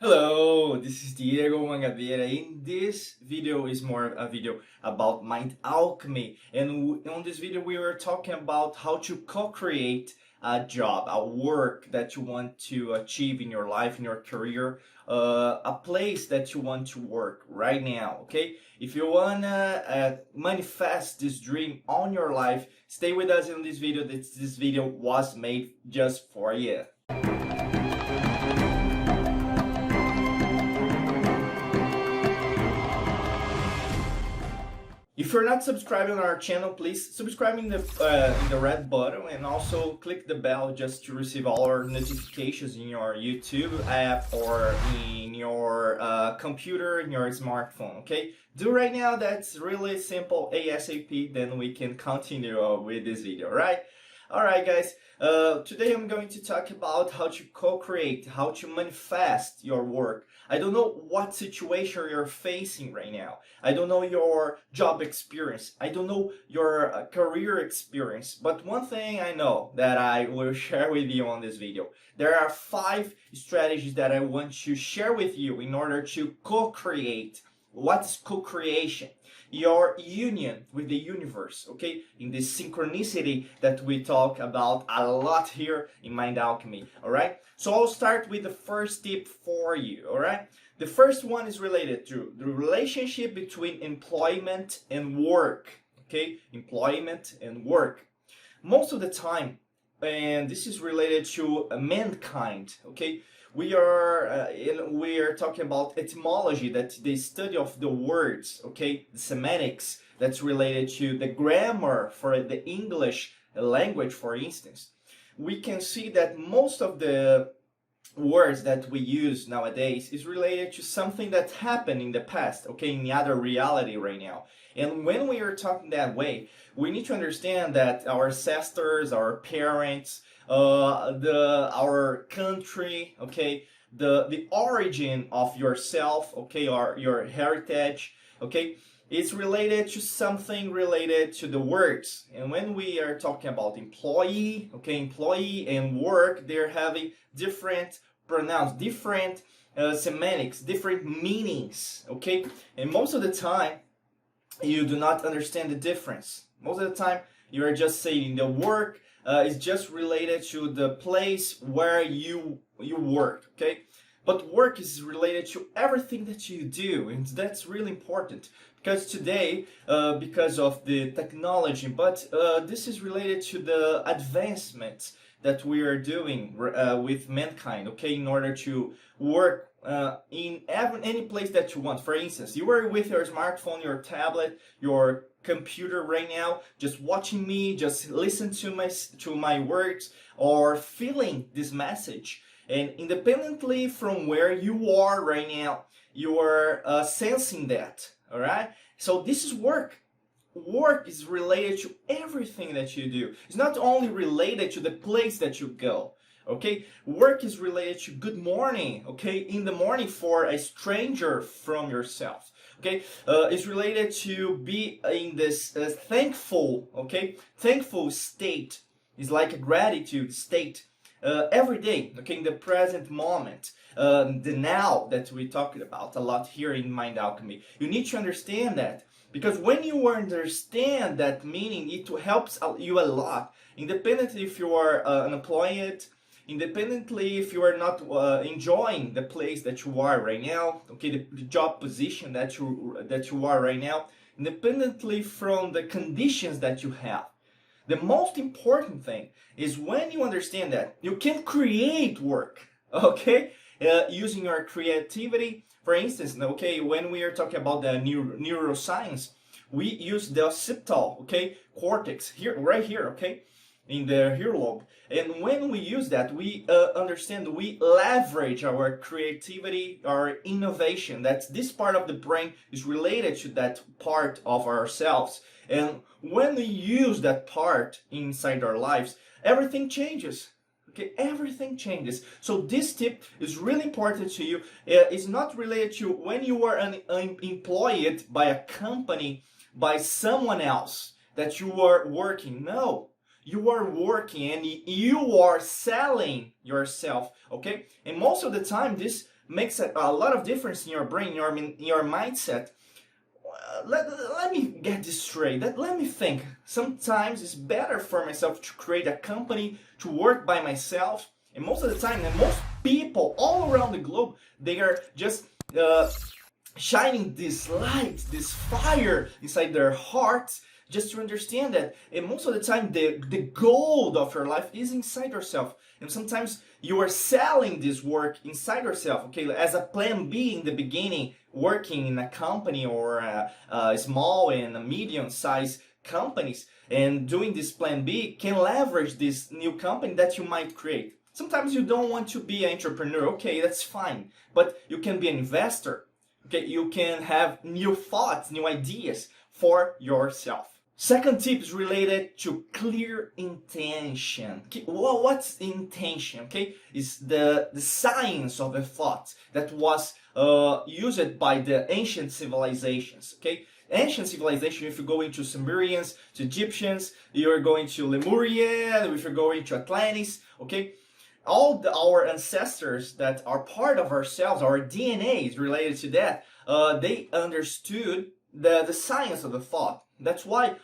Hello, this is Diego Mangabeira. In this video is more a video about mind alchemy, and on this video we are talking about how to co-create a job, a work that you want to achieve in your life, in your career, a place that you want to work right now. Okay, if you wanna manifest this dream on your life, stay with us in this video. This video was made just for you. If you're not subscribing on our channel, please subscribe in the red button and also click the bell just to receive all our notifications in your YouTube app or in your computer, in your smartphone, okay? Do right now, that's really simple, ASAP, then we can continue with this video, right? Alright guys, today I'm going to talk about how to co-create, how to manifest your work. I don't know what situation you're facing right now. I don't know your job experience. I don't know your career experience. But one thing I know that I will share with you on this video. There are 5 strategies that I want to share with you in order to co-create. What's co-creation? Your union with the universe, okay? In this synchronicity that we talk about a lot here in Mind Alchemy, all right? So I'll start with the first tip for you, all right? The first one is related to the relationship between employment and work, okay? Employment and work. Most of the time, and this is related to mankind, okay? We are talking about etymology, that's the study of the words, okay, the semantics that's related to the grammar for the English language, for instance. We can see that most of the words that we use nowadays is related to something that happened in the past, okay, in the other reality right now. And when we are talking that way, we need to understand that our ancestors, our parents, our country, okay, the origin of yourself, okay, or your heritage, okay, it's related to something related to the words. And when we are talking about employee, okay, employee and work, they're having different pronouns, different semantics, different meanings, okay? And most of the time, you do not understand the difference. Most of the time, you are just saying the work is just related to the place where you work, okay? But work is related to everything that you do, and that's really important. Because today, because of the technology, but this is related to the advancements that we are doing with mankind, okay, in order to work in any place that you want. For instance, you are with your smartphone, your tablet, your computer right now, just watching me, just listen to my words or feeling this message. And independently from where you are right now, you are sensing that, all right? So this is work. Work is related to everything that you do. It's not only related to the place that you go, okay? Work is related to good morning, okay? In the morning for a stranger from yourself, okay? It's related to be in this thankful, okay? Thankful state is like a gratitude state. Every day, okay, in the present moment, the now that we talked about a lot here in Mind Alchemy. You need to understand that, because when you understand that meaning, it helps you a lot. Independently if you are unemployed, independently if you are not enjoying the place that you are right now, okay, the job position that you are right now, independently from the conditions that you have. The most important thing is when you understand that you can create work, okay, using your creativity. For instance, okay, when we are talking about the neuroscience, we use the occipital, okay, cortex here, right here, okay, in the earlobe. And when we use that, we understand, we leverage our creativity, our innovation. That's this part of the brain is related to that part of ourselves. And when we use that part inside our lives, everything changes. Okay, everything changes. So this tip is really important to you. It's not related to when you are employed by a company, by someone else that you are working. No. You are working and you are selling yourself, okay? And most of the time, this makes a lot of difference in your brain, in your mindset. Let me get this straight. Let me think. Sometimes it's better for myself to create a company, to work by myself. And most of the time, and most people all around the globe, they are just shining this light, this fire inside their hearts, just to understand that. And most of the time, the gold of your life is inside yourself. And sometimes you are selling this work inside yourself, okay, as a plan B in the beginning, working in a company or a small and a medium-sized companies, and doing this plan B can leverage this new company that you might create. Sometimes you don't want to be an entrepreneur, okay, that's fine, but you can be an investor, okay, you can have new thoughts, new ideas for yourself. Second tip is related to clear intention. Okay, well, what's intention? Okay, is the science of a thought that was used by the ancient civilizations. Okay, ancient civilization. If you go into Sumerians, to Egyptians, you're going to Lemuria. If you're going to Atlantis, okay, all our ancestors that are part of ourselves, our DNA is related to that. They understood the science of the thought. That's why.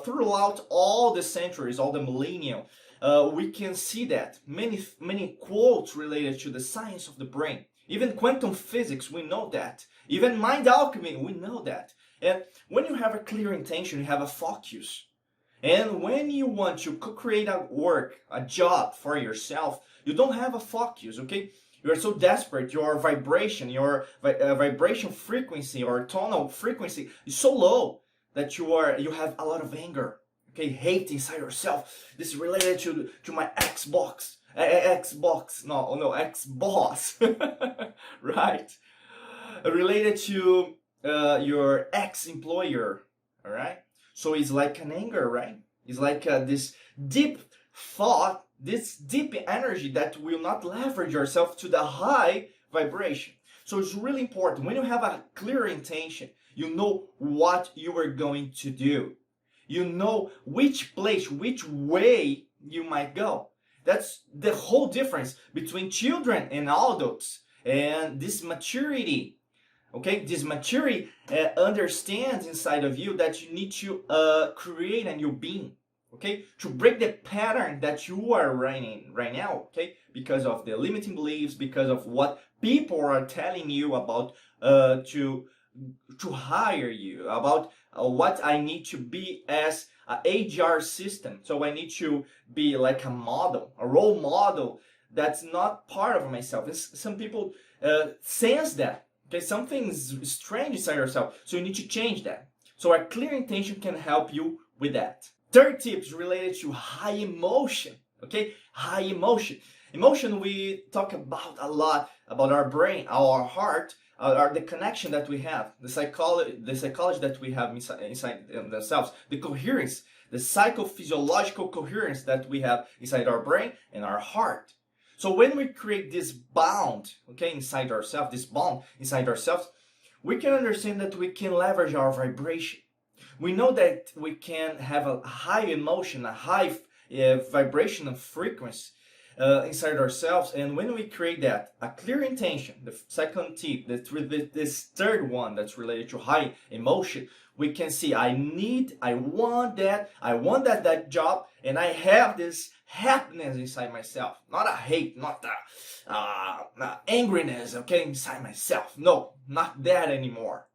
Throughout all the centuries, all the millennia, we can see that many quotes related to the science of the brain. Even quantum physics, we know that. Even mind alchemy, we know that. And when you have a clear intention, you have a focus. And when you want to co-create a work, a job for yourself, you don't have a focus, okay? You are so desperate, your vibration, vibration frequency or tonal frequency is so low that you have a lot of anger, okay, hate inside yourself. This is related to my ex-boss, right? Related to your ex-employer, all right? So it's like an anger, right? It's like this deep thought, this deep energy that will not leverage yourself to the high vibration. So it's really important when you have a clear intention. You know what you are going to do. You know which place, which way you might go. That's the whole difference between children and adults. And this maturity, okay, this maturity understands inside of you that you need to create a new being, okay, to break the pattern that you are running right now, okay, because of the limiting beliefs, because of what people are telling you about to hire you, about what I need to be as an HR system. So I need to be like a model, a role model that's not part of myself. Some people sense that. Okay, something's strange inside yourself. So you need to change that. So a clear intention can help you with that. Third tip is related to high emotion. Okay, high emotion. Emotion, we talk about a lot about our brain, our heart, the connection that we have, the psychology that we have inside themselves, the coherence, the psychophysiological coherence that we have inside our brain and our heart. So when we create this bond, okay, inside ourselves, this bond inside ourselves, we can understand that we can leverage our vibration. We know that we can have a high emotion, a high vibration and frequency inside ourselves, and when we create that, a clear intention, the second tip, this third one that's related to high emotion, we can see I want that job, and I have this happiness inside myself, not a hate, not a angriness, okay, inside myself. No, not that anymore.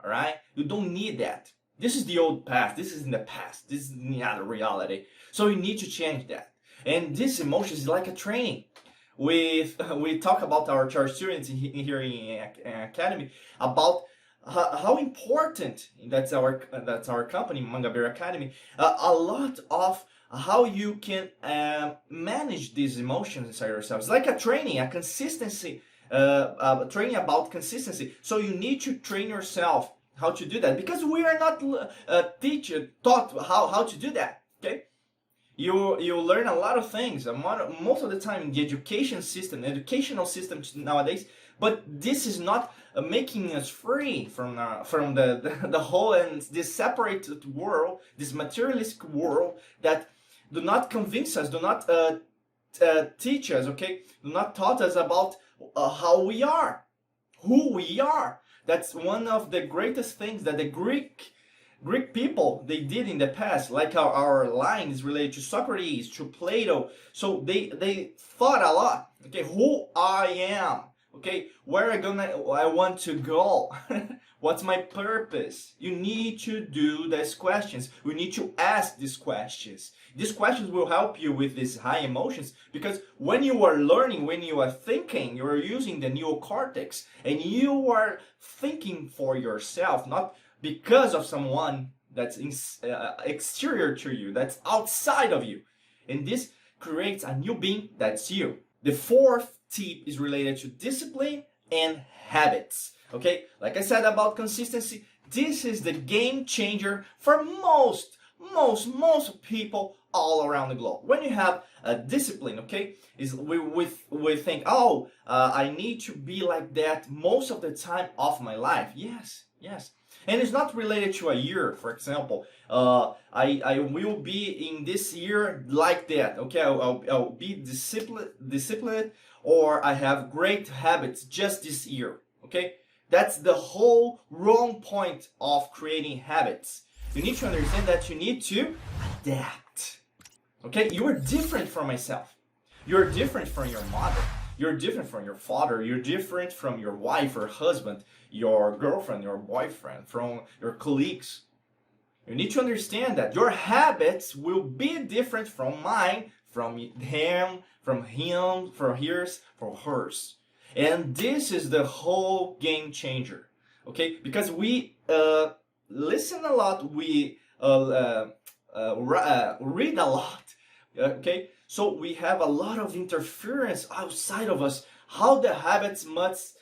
All right, you don't need that. This is the old past. This is in the past. This is not a reality. So you need to change that. And this emotion is like a training. We talk about our students here in Academy about how important that's our company, Manga Bear Academy. A lot of how you can manage these emotions inside yourselves. It's like a training, a consistency, training about consistency. So you need to train yourself how to do that, because we are not taught how to do that. Okay. You learn a lot of things, most of the time in the educational system nowadays, but this is not making us free from the whole and this separated world, this materialistic world that do not convince us, do not teach us, okay, do not taught us about how we are, who we are. That's one of the greatest things that the Greek people they did in the past. Like our line is related to Socrates, to Plato. So they thought a lot. Okay, who I am. Okay, where I want to go. What's my purpose? You need to do these questions. We need to ask these questions. These questions will help you with these high emotions, because when you are learning, when you are thinking, you are using the neocortex, and you are thinking for yourself, not because of someone that's exterior to you, that's outside of you. And this creates a new being that's you. The fourth tip is related to discipline and habits. Okay, like I said about consistency, this is the game changer for most people all around the globe. When you have a discipline, okay, we think, oh, I need to be like that most of the time of my life. Yes. And it's not related to a year. For example, I will be in this year like that. Okay, I'll be disciplined, or I have great habits just this year. Okay, that's the whole wrong point of creating habits. You need to understand that you need to adapt. Okay, you are different from myself. You're different from your mother. You're different from your father. You're different from your wife or husband, your girlfriend, your boyfriend, from your colleagues. You need to understand that your habits will be different from mine, from him, from hers, from hers. And this is the whole game changer. Okay, because we listen a lot, we read a lot. Okay, so we have a lot of interference outside of us, how the habits must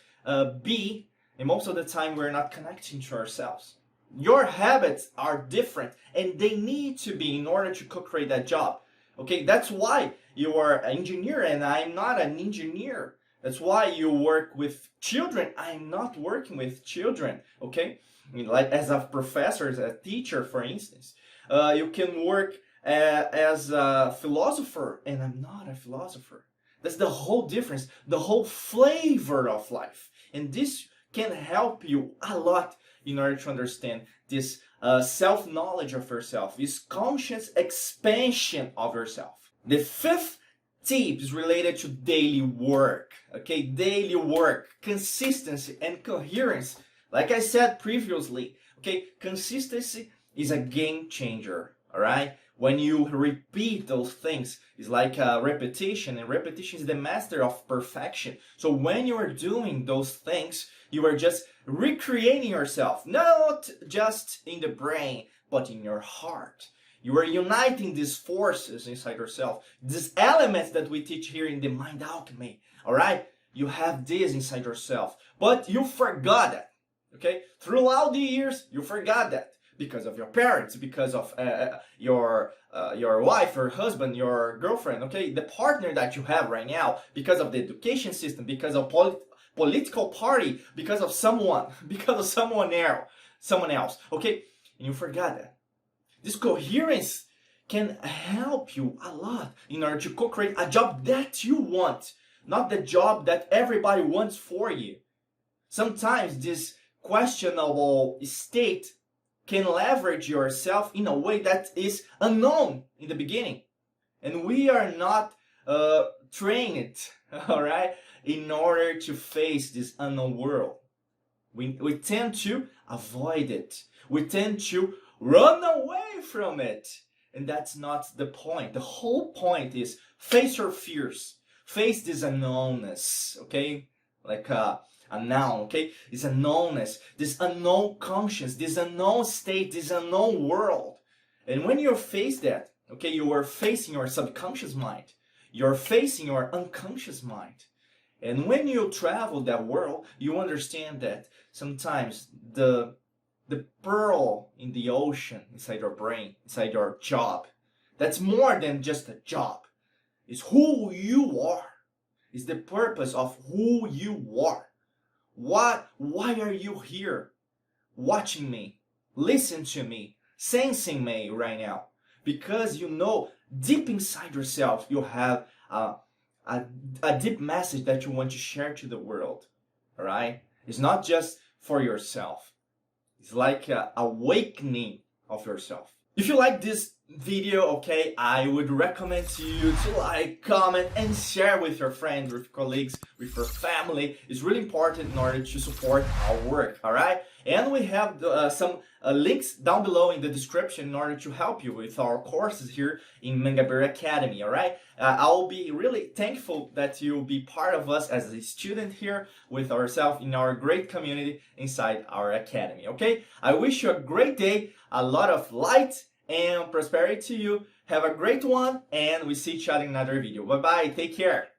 be, and most of the time we're not connecting to ourselves. Your habits are different, and they need to be in order to co-create that job. Okay, that's why you are an engineer and I'm not an engineer. That's why you work with children. I'm not working with children. Okay, I mean, like as a professor, as a teacher, for instance, you can work as a philosopher, and I'm not a philosopher. That's the whole difference, the whole flavor of life. And this can help you a lot in order to understand this self-knowledge of yourself, this conscious expansion of yourself. The fifth tip is related to daily work. Okay, daily work, consistency and coherence. Like I said previously, okay, consistency is a game changer, all right? When you repeat those things, it's like repetition, and repetition is the master of perfection. So when you are doing those things, you are just recreating yourself, not just in the brain, but in your heart. You are uniting these forces inside yourself, these elements that we teach here in the Mind Alchemy, all right? You have this inside yourself, but you forgot that, okay? Throughout the years, you forgot that. Because of your parents, because of your wife, your husband, your girlfriend, okay, the partner that you have right now, because of the education system, because of political party, because of someone else, okay, and you forgot that. This coherence can help you a lot in order to co-create a job that you want, not the job that everybody wants for you. Sometimes this questionable state can leverage yourself in a way that is unknown in the beginning. And we are not trained, all right, in order to face this unknown world. We tend to avoid it. We tend to run away from it. And that's not the point. The whole point is face your fears. Face this unknownness, okay? Like a noun, okay? It's a knownness, this unknown conscience, this unknown state, this unknown world. And when you face that, okay, you are facing your subconscious mind. You're facing your unconscious mind. And when you travel that world, you understand that sometimes the pearl in the ocean inside your brain, inside your job, that's more than just a job. It's who you are. It's the purpose of who you are. Why are you here watching me, listening to me, sensing me right now? Because you know deep inside yourself you have a a deep message that you want to share to the world. All right? It's not just for yourself. It's like an awakening of yourself. If you like this video, okay, I would recommend to you to like, comment, and share with your friends, with colleagues, with your family. It's really important in order to support our work, all right? And we have some links down below in the description in order to help you with our courses here in Mangabeira Academy, all right? I'll be really thankful that you'll be part of us as a student here with ourselves in our great community inside our academy, okay? I wish you a great day, a lot of light and prosperity to you. Have a great one, and we see each other in another video. Bye-bye. Take care.